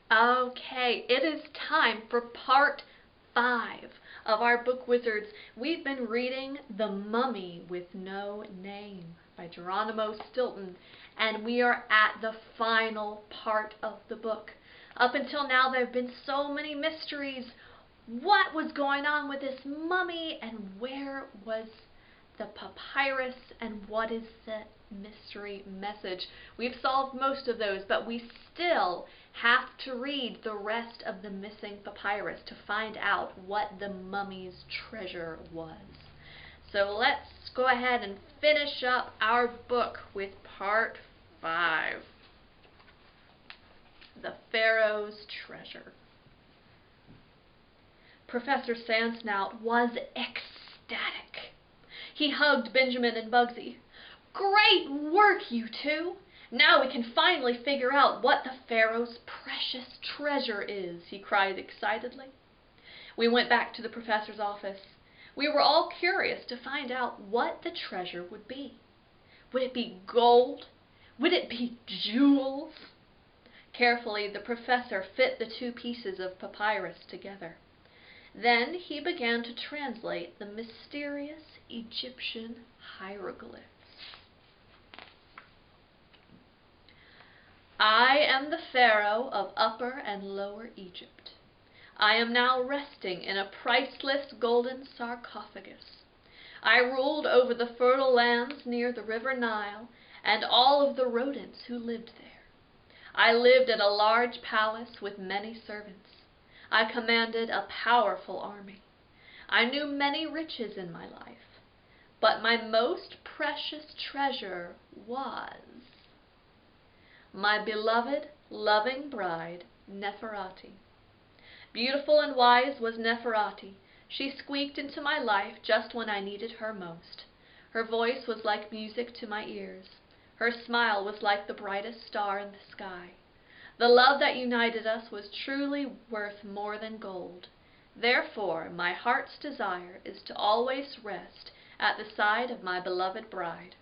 Okay, it is time for part 5 of our book Wizards. We've been reading The Mummy with No Name by Geronimo Stilton, and we are at the final part of the book. Up until now, there have been so many mysteries. What was going on with this mummy, and where was the papyrus, and what is the mystery message? We've solved most of those, but we still have to read the rest of the missing papyrus to find out what the mummy's treasure was. So let's go ahead and finish up our book with part 5. The Pharaoh's Treasure. Professor Sandsnout was ecstatic. He hugged Benjamin and Bugsy. "Great work, you two! Now we can finally figure out what the Pharaoh's precious treasure is," he cried excitedly. We went back to the professor's office. We were all curious to find out what the treasure would be. Would it be gold? Would it be jewels? Carefully, the professor fit the 2 pieces of papyrus together. Then he began to translate the mysterious Egyptian hieroglyphs. "I am the Pharaoh of Upper and Lower Egypt. I am now resting in a priceless golden sarcophagus. I ruled over the fertile lands near the river Nile and all of the rodents who lived there. I lived in a large palace with many servants. I commanded a powerful army. I knew many riches in my life, but my most precious treasure was my beloved, loving bride, Nefertiti. Beautiful and wise was Nefertiti. She squeaked into my life just when I needed her most. Her voice was like music to my ears. Her smile was like the brightest star in the sky. The love that united us was truly worth more than gold. Therefore, my heart's desire is to always rest at the side of my beloved bride.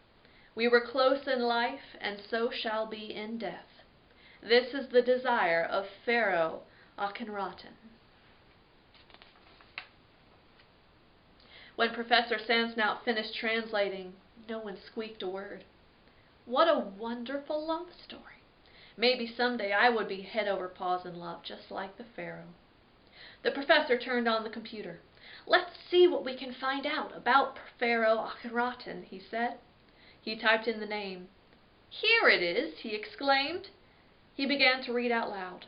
We were close in life, and so shall be in death. This is the desire of Pharaoh Akhenaten." When Professor Sandsnout finished translating, no one squeaked a word. What a wonderful love story. Maybe someday I would be head over paws in love, just like the Pharaoh. The professor turned on the computer. "Let's see what we can find out about Pharaoh Akhenaten," he said. He typed in the name. "Here it is," he exclaimed. He began to read out loud.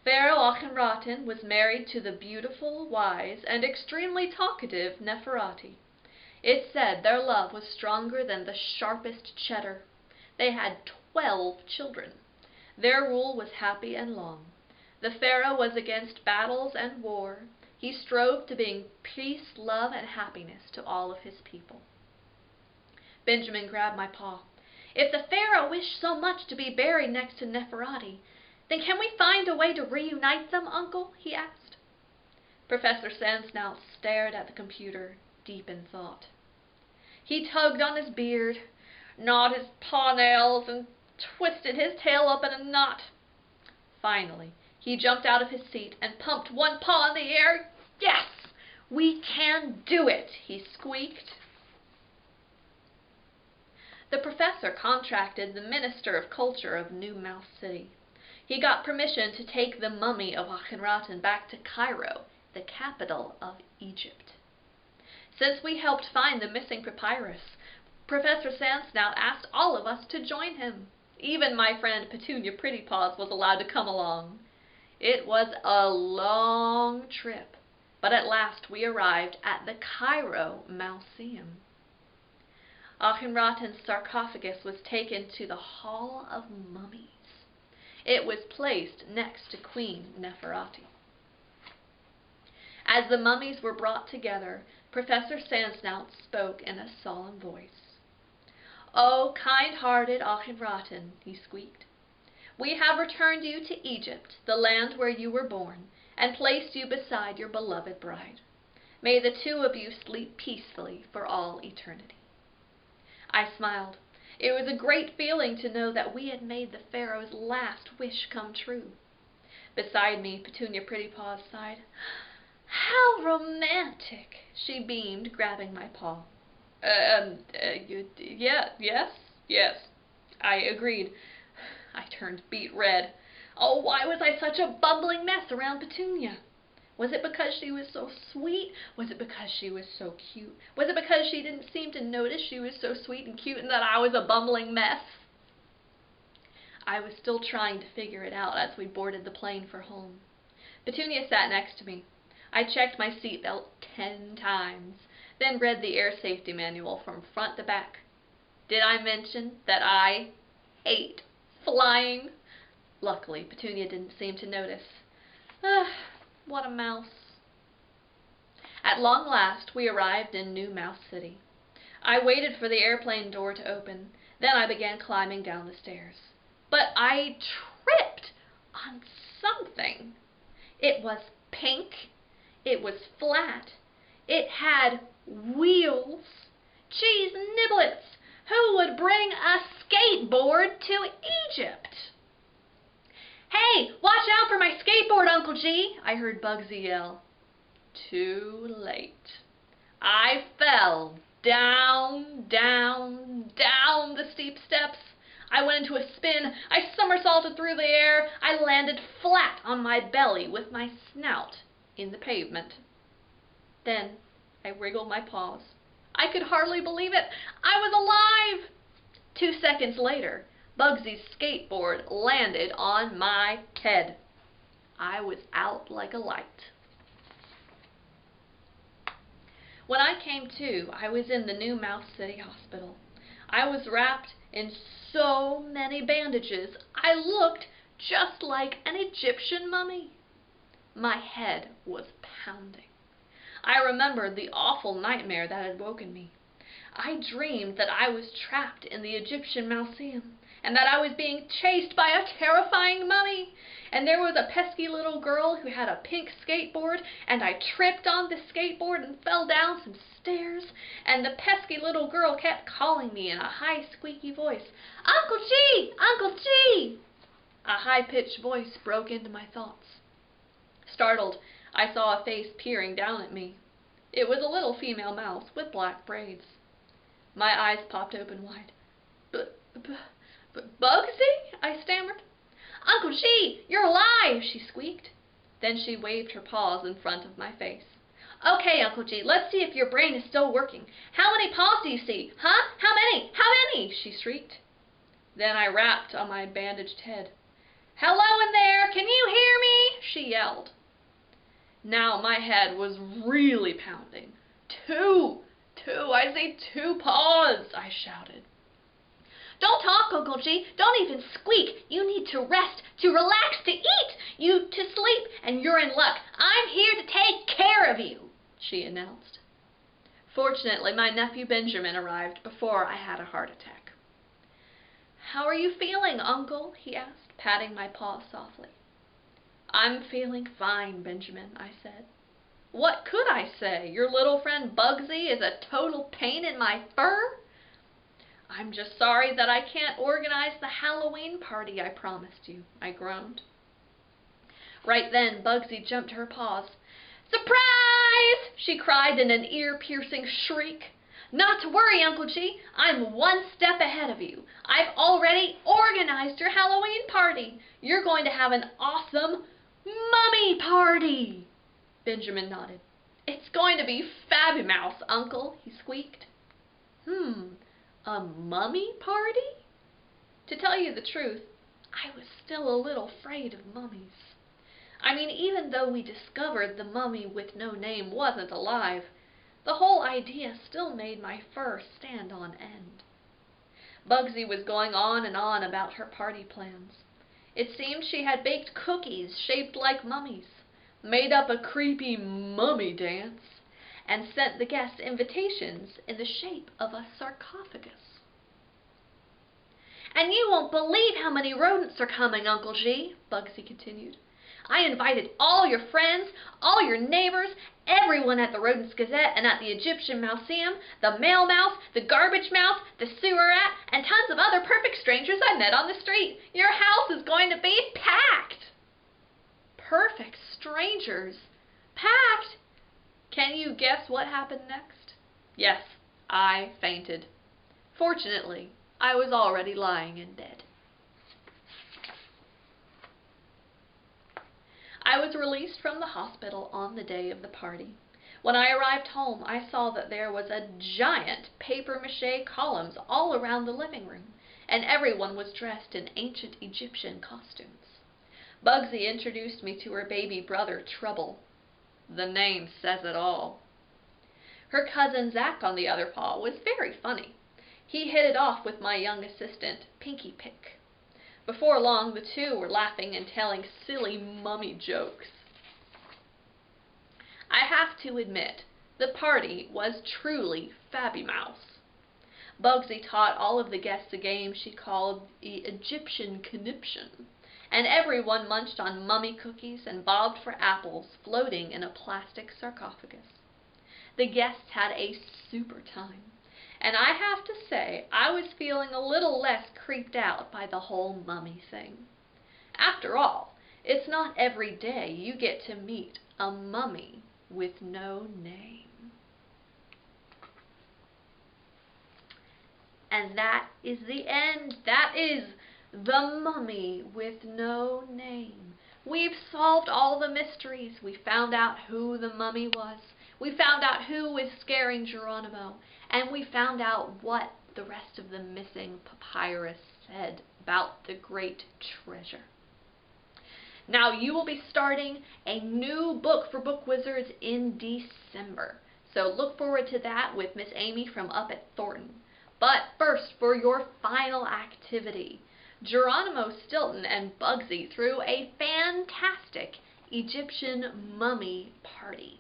"Pharaoh Akhenaten was married to the beautiful, wise, and extremely talkative Nefertiti. It said their love was stronger than the sharpest cheddar. They had 12 children. Their rule was happy and long. The Pharaoh was against battles and war. He strove to bring peace, love, and happiness to all of his people." Benjamin grabbed my paw. "If the Pharaoh wished so much to be buried next to Nefertiti, then can we find a way to reunite them, Uncle?" he asked. Professor Sandsnout stared at the computer, deep in thought. He tugged on his beard, gnawed his paw nails, and twisted his tail up in a knot. Finally, he jumped out of his seat and pumped one paw in the air. "Yes, we can do it," he squeaked. The professor contracted the Minister of Culture of New Mouse City. He got permission to take the mummy of Akhenaten back to Cairo, the capital of Egypt. Since we helped find the missing papyrus, Professor Sandsnout asked all of us to join him. Even my friend Petunia Prettypaws was allowed to come along. It was a long trip, but at last we arrived at the Cairo Mausoleum. Akhenaten's sarcophagus was taken to the Hall of Mummies. It was placed next to Queen Nefertiti. As the mummies were brought together, Professor Sandsnout spoke in a solemn voice. "Oh, kind-hearted Akhenaten," he squeaked, "we have returned you to Egypt, the land where you were born, and placed you beside your beloved bride. May the 2 of you sleep peacefully for all eternity." I smiled. It was a great feeling to know that we had made the Pharaoh's last wish come true. Beside me, Petunia Prettypaws sighed. How romantic, she beamed, grabbing my paw. Yes, I agreed. I turned beet red. Oh, why was I such a bumbling mess around Petunia? Was it because she was so sweet? Was it because she was so cute? Was it because she didn't seem to notice she was so sweet and cute and that I was a bumbling mess? I was still trying to figure it out as we boarded the plane for home. Petunia sat next to me. I checked my seatbelt 10 times, then read the air safety manual from front to back. Did I mention that I hate flying? Luckily, Petunia didn't seem to notice. What a mouse. At long last, we arrived in New Mouse City. I waited for the airplane door to open, then I began climbing down the stairs. But I tripped on something. It was pink. It was flat. It had wheels. Geez, niblets! Who would bring a skateboard to Egypt? Hey, watch out for my skateboard, Uncle G! I heard Bugsy yell. Too late. I fell down the steep steps. I went into a spin. I somersaulted through the air. I landed flat on my belly with my snout in the pavement. Then I wriggled my paws. I could hardly believe it. I was alive! 2 seconds later, Bugsy's skateboard landed on my head. I was out like a light. When I came to, I was in the New Mouse City Hospital. I was wrapped in so many bandages, I looked just like an Egyptian mummy. My head was pounding. I remembered the awful nightmare that had woken me. I dreamed that I was trapped in the Egyptian Mausoleum, and that I was being chased by a terrifying mummy, and there was a pesky little girl who had a pink skateboard, and I tripped on the skateboard and fell down some stairs, and the pesky little girl kept calling me in a high squeaky voice, Uncle G! Uncle G! A high-pitched voice broke into my thoughts. Startled, I saw a face peering down at me. It was a little female mouse with black braids. My eyes popped open wide. Bugsy? I stammered. Uncle G, you're alive, she squeaked. Then she waved her paws in front of my face. Okay, Uncle G, let's see if your brain is still working. How many paws do you see? Huh? How many? How many? She shrieked. Then I rapped on my bandaged head. Hello in there, can you hear me? She yelled. Now my head was really pounding. Two, I see 2 paws, I shouted. Don't talk, Uncle G. Don't even squeak. You need to rest, to relax, to eat, you to sleep, and you're in luck. I'm here to take care of you, she announced. Fortunately, my nephew Benjamin arrived before I had a heart attack. How are you feeling, Uncle? He asked, patting my paw softly. I'm feeling fine, Benjamin, I said. What could I say? Your little friend Bugsy is a total pain in my fur? I'm just sorry that I can't organize the Halloween party I promised you, I groaned. Right then, Bugsy jumped to her paws. Surprise! She cried in an ear-piercing shriek. Not to worry, Uncle G. I'm 1 step ahead of you. I've already organized your Halloween party. You're going to have an awesome mummy party. Benjamin nodded. It's going to be fabby-mouse, Uncle, he squeaked. A mummy party? To tell you the truth, I was still a little afraid of mummies. I mean, even though we discovered the mummy with no name wasn't alive, the whole idea still made my fur stand on end. Bugsy was going on and on about her party plans. It seemed she had baked cookies shaped like mummies, made up a creepy mummy dance, and sent the guests invitations in the shape of a sarcophagus. And you won't believe how many rodents are coming, Uncle G, Bugsy continued. I invited all your friends, all your neighbors, everyone at the Rodents Gazette and at the Egyptian Mausoleum, the mail mouse, the garbage mouse, the sewer rat, and tons of other perfect strangers I met on the street. Your house is going to be packed. perfect strangers. Packed! Can you guess what happened next? Yes, I fainted. Fortunately, I was already lying in bed. I was released from the hospital on the day of the party. When I arrived home, I saw that there was a giant papier-mâché columns all around the living room, and everyone was dressed in ancient Egyptian costumes. Bugsy introduced me to her baby brother, Trouble. The name says it all. Her cousin Zack, on the other paw, was very funny. He hit it off with my young assistant, Pinky Pick. Before long, the two were laughing and telling silly mummy jokes. I have to admit, the party was truly Fabby-mouse. Bugsy taught all of the guests a game she called the Egyptian Conniption, and everyone munched on mummy cookies and bobbed for apples floating in a plastic sarcophagus. The guests had a super time, and I have to say I was feeling a little less creeped out by the whole mummy thing. After all, it's not every day you get to meet a mummy with no name. And that is the end. That is The Mummy with No Name. We've solved all the mysteries. We found out who the mummy was. We found out who was scaring Geronimo. And we found out what the rest of the missing papyrus said about the great treasure. Now, you will be starting a new book for Book Wizards in December. So look forward to that with Miss Amy from up at Thornton. But first, for your final activity, Geronimo Stilton and Bugsy threw a fantastic Egyptian mummy party.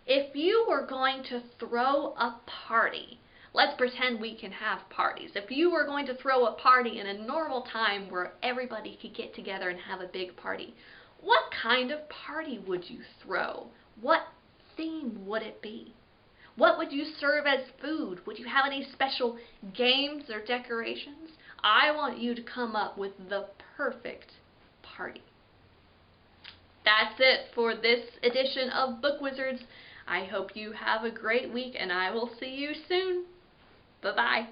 If you were going to throw a party, let's pretend we can have parties. If you were going to throw a party in a normal time where everybody could get together and have a big party, what kind of party would you throw? What theme would it be? What would you serve as food? Would you have any special games or decorations? I want you to come up with the perfect party. That's it for this edition of Book Wizards. I hope you have a great week, and I will see you soon. Bye-bye.